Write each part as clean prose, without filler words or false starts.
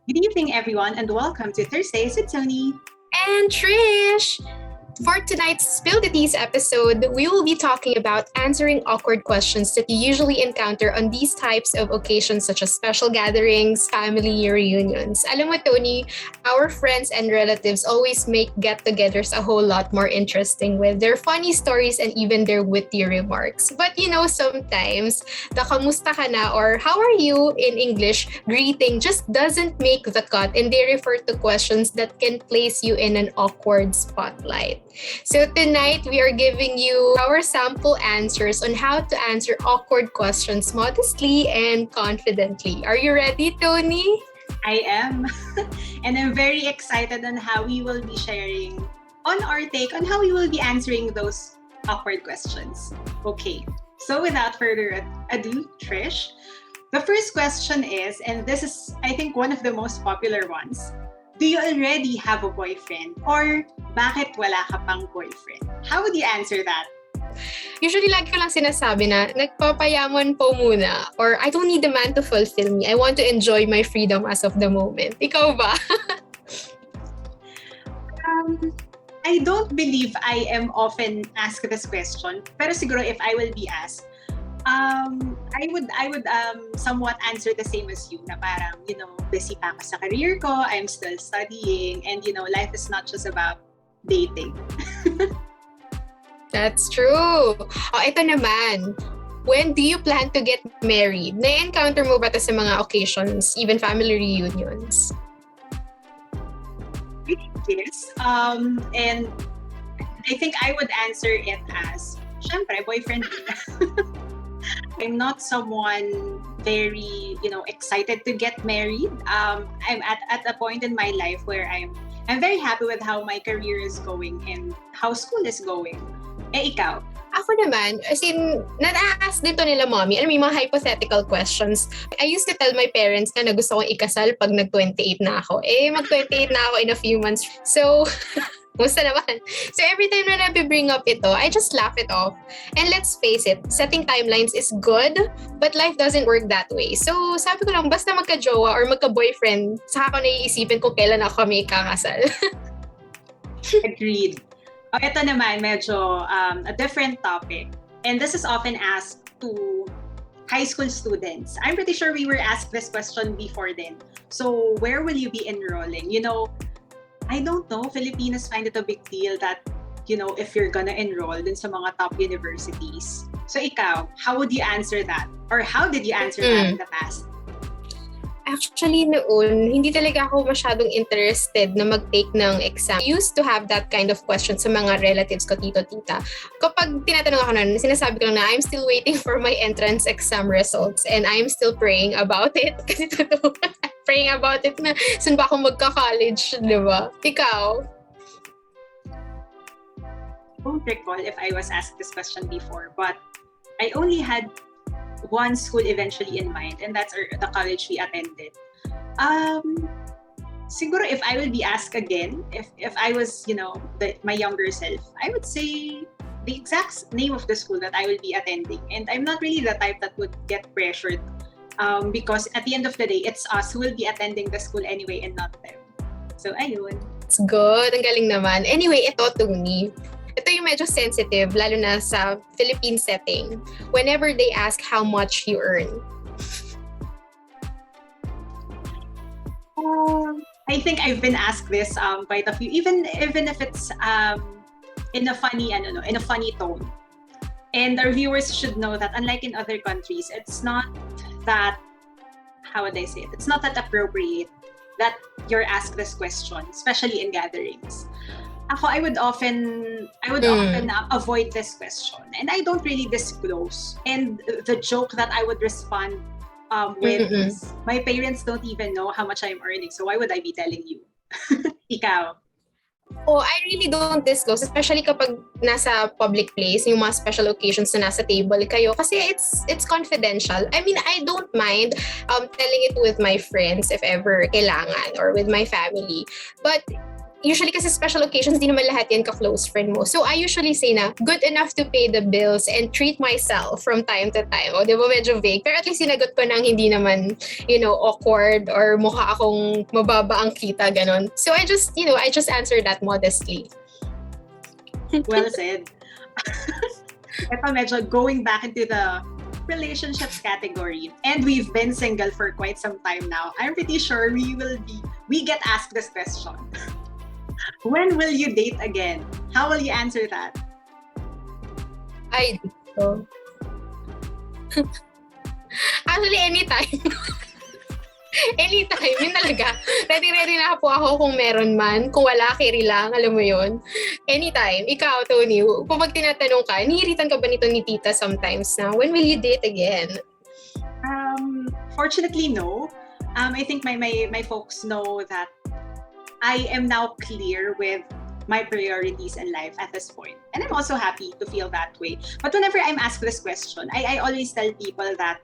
Good evening, everyone, and welcome to Thursdays with Toni. And Trish! For tonight's Spill the Teas episode, we will be talking about answering awkward questions that you usually encounter on these types of occasions such as special gatherings, family reunions. Alam mo, Toni, our friends and relatives always make get-togethers a whole lot more interesting with their funny stories and even their witty remarks. But sometimes the kamusta ka na or how are you in English greeting just doesn't make the cut, and they refer to questions that can place you in an awkward spotlight. So tonight, we are giving you our sample answers on how to answer awkward questions modestly and confidently. Are you ready, Toni? I am. And I'm very excited on how we will be sharing on our take on how we will be answering those awkward questions. Okay, so without further ado, Trish, the first question is, and this is, I think, one of the most popular ones. Do you already have a boyfriend? Or bakit wala ka pang boyfriend? How would you answer that? Usually, lagi ko lang sinasabi na nagpapayaman po muna, or I don't need a man to fulfill me. I want to enjoy my freedom as of the moment. Ikaw ba? I don't believe I am often asked this question. Pero siguro if I will be asked, I would somewhat answer the same as you na parang, busy pa ako sa career ko, I'm still studying, and life is not just about dating. That's true. Ito naman. When do you plan to get married? Na-encounter mo ba ito sa mga occasions, even family reunions? Yes. And I think I would answer it as, syempre, boyfriend. I'm not someone very, excited to get married. I'm at a point in my life where I'm very happy with how my career is going and how school is going. Ikaw? Ako naman, as in, na-ask dito nila mommy, may mga hypothetical questions. I used to tell my parents na gusto kong ikasal pag nag-28 na ako. Mag-28 na ako in a few months. So, musta naman? So every time na nabi-bring up ito, I just laugh it off. And let's face it, setting timelines is good, but life doesn't work that way. So sabi ko lang, basta magka-jowa or magka-boyfriend, saka ko naiisipin kung kailan ako kami kakasal. Agreed. Ito naman, medyo a different topic. And this is often asked to high school students. I'm pretty sure we were asked this question before then. So where will you be enrolling? I don't know, Filipinos find it a big deal that, if you're gonna enroll din sa mga top universities. So ikaw, how would you answer that? Or how did you answer that in the past? Actually, noon, hindi talaga ako masyadong interested na mag-take ng exam. I used to have that kind of question sa mga relatives ko, tito, tita. Kapag tinatanong ako na, sinasabi ko lang na I'm still waiting for my entrance exam results and I'm still praying about it. Kasi totoo, praying about it na saan ba ako magka-college, di ba? Ikaw? I don't recall if I was asked this question before, but I only had one school eventually in mind, and that's the college we attended. Siguro if I will be asked again, if I was, my younger self, I would say the exact name of the school that I will be attending. And I'm not really the type that would get pressured because at the end of the day, it's us who will be attending the school anyway and not them. So, ayun. It's good. Ang galing naman. Anyway, ito, Toni. Ito yung medyo sensitive, lalo na sa Philippine setting. Whenever they ask how much you earn. I think I've been asked this quite a few, even if it's in a funny tone. And our viewers should know that unlike in other countries, it's not that, how would I say it? It's not that appropriate that you're asked this question, especially in gatherings. I would often avoid this question, and I don't really disclose. And the joke that I would respond with is, my parents don't even know how much I'm earning, so why would I be telling you? Ikaw? I really don't disclose, especially kapag nasa public place, yung mga special occasions na nasa table kayo, kasi it's confidential. I mean, I don't mind telling it with my friends if ever kailangan, or with my family. But usually kasi special occasions, di naman lahat yan ka-close friend mo. So I usually say na, good enough to pay the bills and treat myself from time to time. O, di ba medyo vague? Pero at least sinagot ko nang hindi naman, awkward or mukha akong mababa ang kita, ganon. So I just answered that modestly. Well said. Ito medyo going back into the relationships category. And we've been single for quite some time now. I'm pretty sure we get asked this question. When will you date again? How will you answer that? Ay, dito. Actually, anytime. Anytime, yun talaga. Ready na po ako kung meron man. Kung wala, carry lang, alam mo yun. Anytime. Ikaw, Toni, pag tinatanong ka, nihiritan ka ba nito ni tita sometimes na, when will you date again? Fortunately, no. I think my folks know that I am now clear with my priorities in life at this point. And I'm also happy to feel that way. But whenever I'm asked this question, I always tell people that,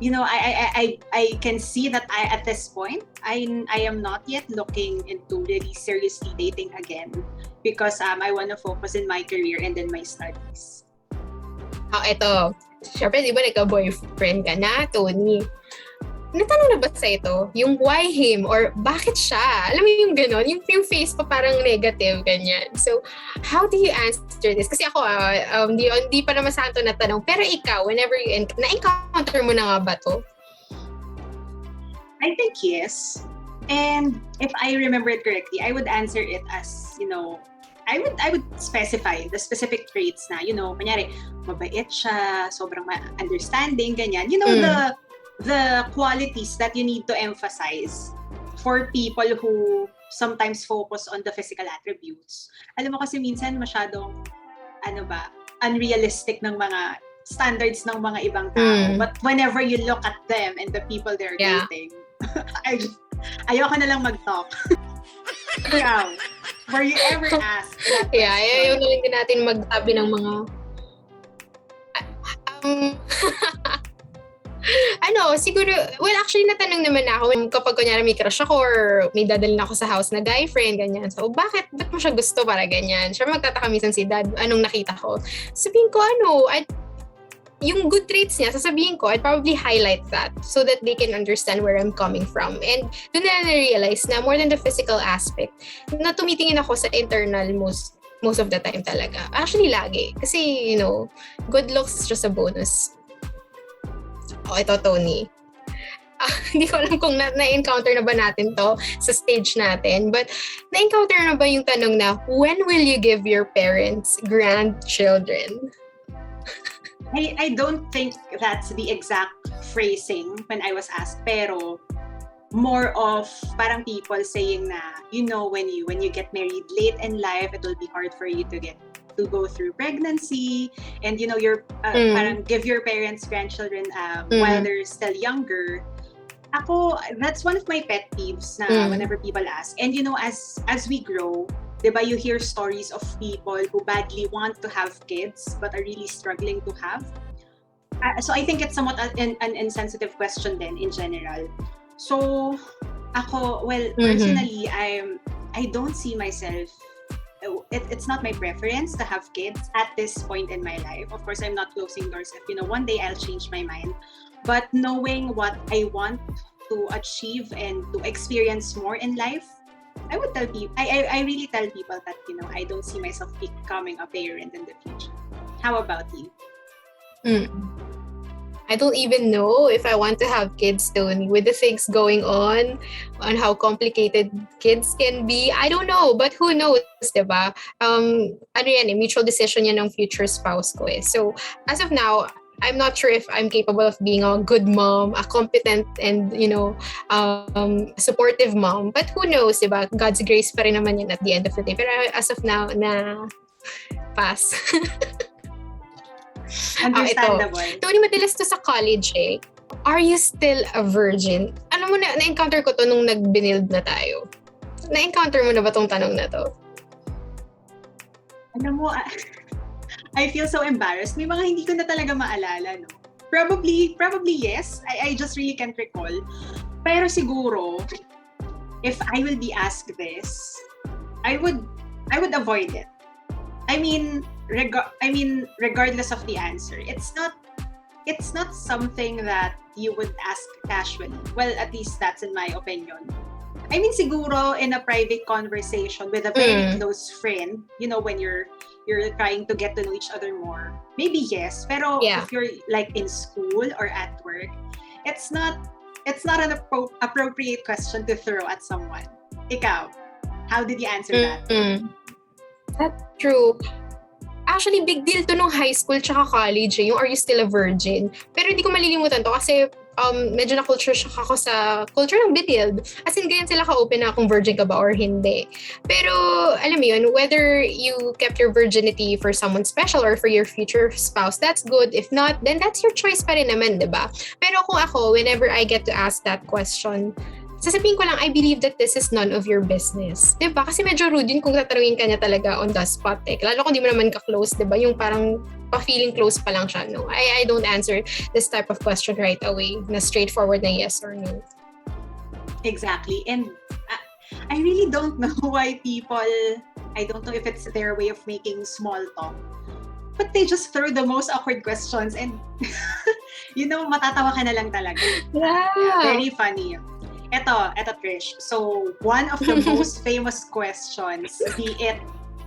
I can see that at this point, I am not yet looking into really seriously dating again because I want to focus in my career and in my studies. Ito. Siyempre, di ba nagka-boyfriend ka na, Toni? Natanong na ba sa ito? Yung why him or bakit siya? Alam mo yung gano'n? Yung face pa parang negative, ganyan. So, how do you answer this? Kasi ako, di pa naman sa ito natanong. Pero ikaw, whenever na-encounter mo na nga ba to? I think yes. And if I remember it correctly, I would answer it as, I would specify the specific traits na, kunyari, mabait siya, sobrang understanding, ganyan. The qualities that you need to emphasize for people who sometimes focus on the physical attributes. Alam mo kasi minsan masyadong, unrealistic ng mga standards ng mga ibang tao. But whenever you look at them and the people they're dating, ayoko na lang mag-talk. Ikaw, were you ever asked that question? Yeah, ayaw na lang din natin magtabi ng mga... siguro, well, actually, natanong naman ako kapag kunyari may crush ako or may dadalhin ako sa house na guy friend, ganyan. So, ba't mo siya gusto para ganyan? Siya magtataka minsan si dad, anong nakita ko? Sabihin ko, yung good traits niya, sasabihin ko, I'd probably highlight that so that they can understand where I'm coming from. And doon na na-realize na more than the physical aspect, na tumitingin ako sa internal most of the time talaga. Actually, lagi. Kasi, good looks is just a bonus. Ito, Toni. Hindi ko alam kung na-encounter na ba natin to sa stage natin. But na-encounter na ba yung tanong na, when will you give your parents grandchildren? I don't think that's the exact phrasing when I was asked. Pero more of parang people saying na, when you get married late in life, it will be hard for you to go through pregnancy and you're parang give your parents grandchildren while they're still younger. Ako, that's one of my pet peeves na whenever people ask. And as we grow, diba, you hear stories of people who badly want to have kids but are really struggling to have. So I think it's somewhat an insensitive question then in general. So ako, well, personally, I don't see myself. It's not my preference to have kids at this point in my life. Of course, I'm not closing doors. If one day I'll change my mind. But knowing what I want to achieve and to experience more in life, I would tell people. I really tell people that I don't see myself becoming a parent in the future. How about you? I don't even know if I want to have kids, Toni. With the things going on how complicated kids can be. I don't know, but who knows, diba? Mutual decision yan ng future spouse ko eh. So, as of now, I'm not sure if I'm capable of being a good mom, a competent and, supportive mom. But who knows, diba? God's grace pa rin naman yan at the end of the day. Pero as of now, pass. Understandable. Toni, madalas to sa college eh. Are you still a virgin? Alam mo na-encounter ko to nung nag-binild na tayo. Na-encounter mo na ba tong tanong na to? Alam mo, I feel so embarrassed. May mga hindi ko na talaga maalala, no? Probably yes. I just really can't recall. Pero siguro, if I will be asked this, I would avoid it. I mean, regardless of the answer, it's not something that you would ask casually. Well, at least that's in my opinion. I mean, siguro in a private conversation with a very close friend, when you're trying to get to know each other more, maybe yes. Pero if you're like in school or at work, it's not an appropriate question to throw at someone. Ikaw, how did you answer that? That's true. Actually, big deal to nung high school tsaka college, yung are you still a virgin? Pero hindi ko malilimutan to kasi medyo na-culture shock ako sa culture ng Bitild. As in, ganyan sila ka-open na kung virgin ka ba or hindi. Pero, alam mo yun, whether you kept your virginity for someone special or for your future spouse, that's good. If not, then that's your choice pa rin naman, diba? Pero kung ako, whenever I get to ask that question, sasabihin ko lang, I believe that this is none of your business. Diba? Kasi medyo rude yun kung tatanungin ka niya talaga on the spot. Lalo kung di mo naman ka-close, diba? Yung parang pa-feeling close pa lang siya. No, I don't answer this type of question right away. Na straightforward na yes or no. Exactly. And I really don't know why people, I don't know if it's their way of making small talk, but they just throw the most awkward questions and, matatawa ka na lang talaga. Yeah. Very funny. Eto Trish. So, one of the most famous questions, be it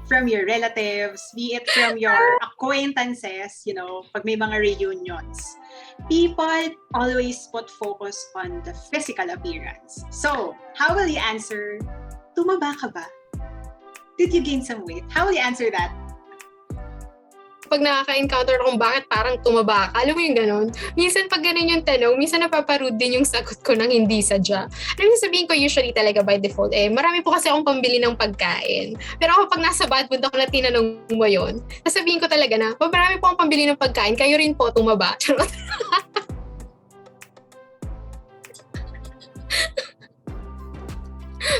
from your relatives, be it from your acquaintances, pag may mga reunions, people always put focus on the physical appearance. So, how will you answer, tumaba ka ba? Did you gain some weight? How will you answer that? Pag nakaka-encounter akong bakit parang tumaba ka, alam mo yung ganon? Minsan pag ganon yung tanong, minsan napaparude din yung sagot ko ng hindi sadya. Alam mo, sabihin ko usually talaga by default, marami po kasi akong pambili ng pagkain. Pero ako pag nasa bad mood ako na tinanong mo yun, sasabihin ko talaga na, marami po akong pambili ng pagkain, kayo rin po tumaba.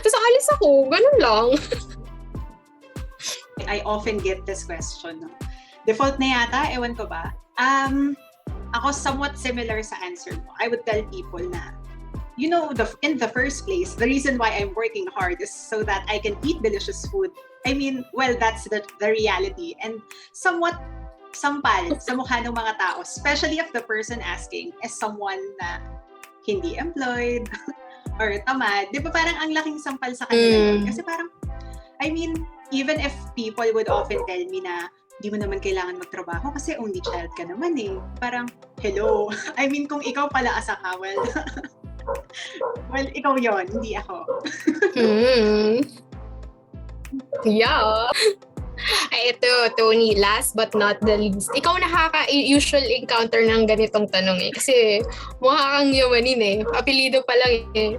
Tapos alis ako, ganon lang. I often get this question. Default na yata, ewan ko ba? Ako somewhat similar sa answer mo. I would tell people na, in the first place, the reason why I'm working hard is so that I can eat delicious food. I mean, well, that's the reality. And somewhat sampal sa mukha ng mga tao, especially if the person asking is someone na hindi employed or tamad. Di ba parang ang laking sampal sa kanila? Kasi parang, I mean, even if people would often tell me na, di mo naman kailangan magtrabaho kasi only child ka naman eh. Parang, hello. I mean, kung ikaw pala asa ka, well, ikaw yon, hindi ako. Yeah. Ay, ito, Toni, last but not the least. Ikaw nakaka-usual encounter ng ganitong tanong eh. Kasi mukha kang yamanin eh. Apelido pa lang eh.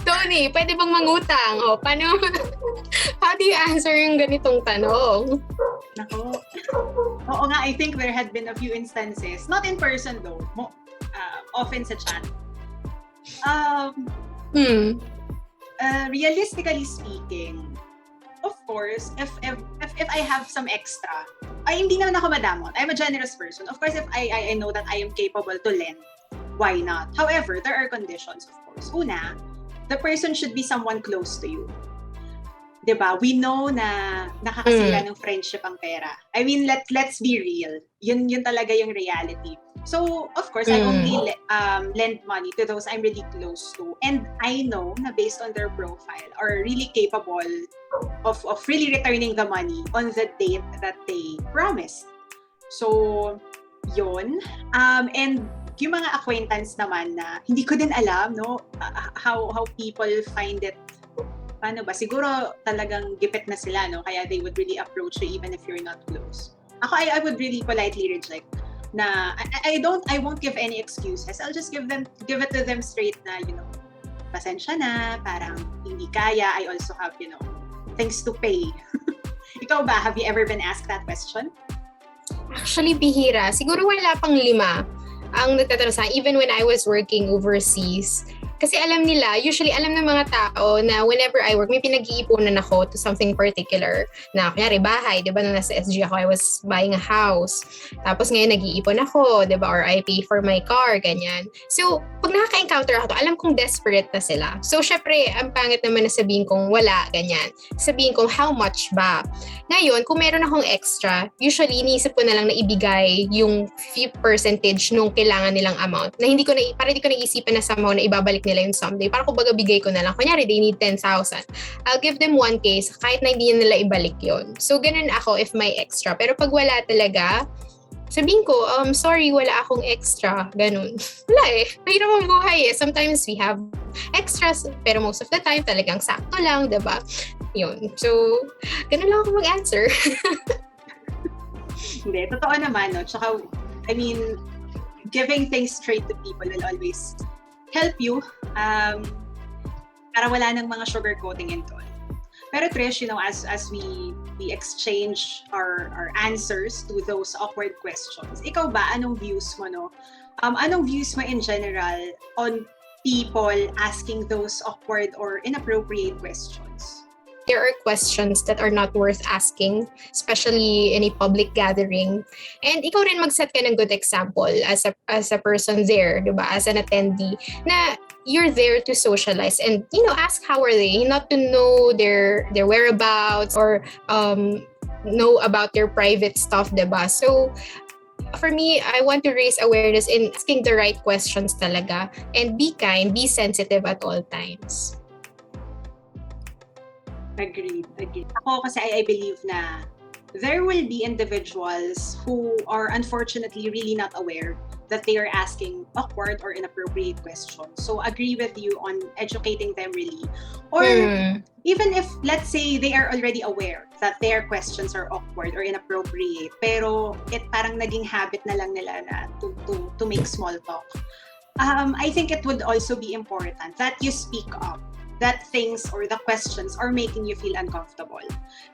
Toni, pwede bang mangutang? O, paano? How do you answer yung ganitong tanong? Nako. Oo nga, I think there had been a few instances. Not in person though. Often sa chat. Realistically speaking, of course, if I have some extra, ay hindi naman ako madamot. I'm a generous person. Of course, if I know that I am capable to lend, why not? However, there are conditions, of course. Una, the person should be someone close to you. Diba? We know na nakakasira ng friendship ang pera. I mean, let's be real. Yun talaga yung reality. So, of course, I only lend money to those I'm really close to. And I know na based on their profile are really capable of really returning the money on the date that they promised. So, yun. And yung mga acquaintance naman na hindi ko din alam, no, how people find it. Paano ba? Siguro talagang gipit na sila, no? Kaya they would really approach you even if you're not close. Ako, I would really politely reject na I won't give any excuses. I'll just give it to them straight na, pasensya na, parang hindi kaya. I also have, things to pay. Ikaw ba? Have you ever been asked that question? Actually, bihira. Siguro wala pang 5 ang nagtatanong sa akin, even when I was working overseas. Kasi usually alam ng mga tao na whenever I work, may pinag-iipunan ako to something particular. Na kunyari bahay, di ba, nung nasa SG ako, I was buying a house. Tapos ngayon nag-iipon ako, di ba, or I pay for my car, ganyan. So, pag nakaka-encounter ako to, alam kong desperate na sila. So, syempre, ang pangit naman na sabihin kong wala, ganyan. Sabihin kong how much ba? Ngayon, kung meron akong extra, usually, iniisip ko na lang na ibigay yung few percentage nung kailangan nilang amount. Na para hindi ko naisipan na somehow na ibabalik nila yung someday. Para kumbaga bigay ko na lang. Kunyari, they need 10,000. I'll give them 1K kahit na hindi nila ibalik yon. So, ganun ako if may extra. Pero pag wala talaga, sabihin ko, sorry, wala akong extra. Ganun. Wala eh. Mahirap ang buhay eh. Sometimes we have extras, pero most of the time talagang sakto lang, diba? Yun. So, ganun lang ako mag-answer. Hindi, totoo naman, no? Tsaka, I mean, giving things straight to people will always help you para wala nang mga sugarcoating and all. Pero Trish, as we exchange our answers to those awkward questions, ikaw ba, anong views mo, no? Anong views mo in general on people asking those awkward or inappropriate questions? There are questions that are not worth asking, especially in a public gathering. And ikaw rin mag-set ka ng good example as a person there, diba? As an attendee, na you're there to socialize and, ask how are they, not to know their whereabouts or know about their private stuff, diba? So, for me, I want to raise awareness in asking the right questions talaga and be kind, be sensitive at all times. Agreed. Ako kasi I believe na there will be individuals who are unfortunately really not aware that they are asking awkward or inappropriate questions. So agree with you on educating them really. Or even if, let's say, they are already aware that their questions are awkward or inappropriate, pero parang naging habit na lang nila na to make small talk. I think it would also be important that you speak up, that things or the questions are making you feel uncomfortable.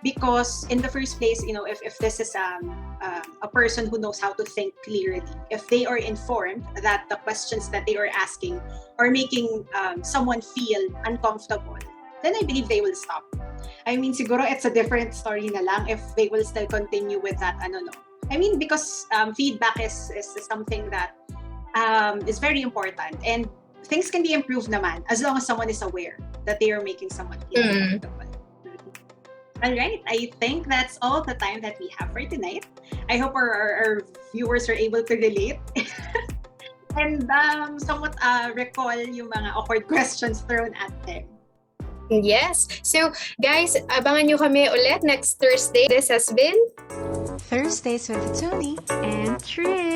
Because in the first place, if this is a person who knows how to think clearly, if they are informed that the questions that they are asking are making someone feel uncomfortable, then I believe they will stop. I mean, siguro it's a different story na lang if they will still continue with that, I mean, because feedback is something that is very important, and things can be improved naman as long as someone is aware that they are making someone feel uncomfortable. All right, I think that's all the time that we have for tonight. I hope our viewers are able to relate and somewhat recall yung mga awkward questions thrown at them. Yes. So, guys, abangan nyo kami ulit next Thursday. This has been Thursdays with Toni and Trish.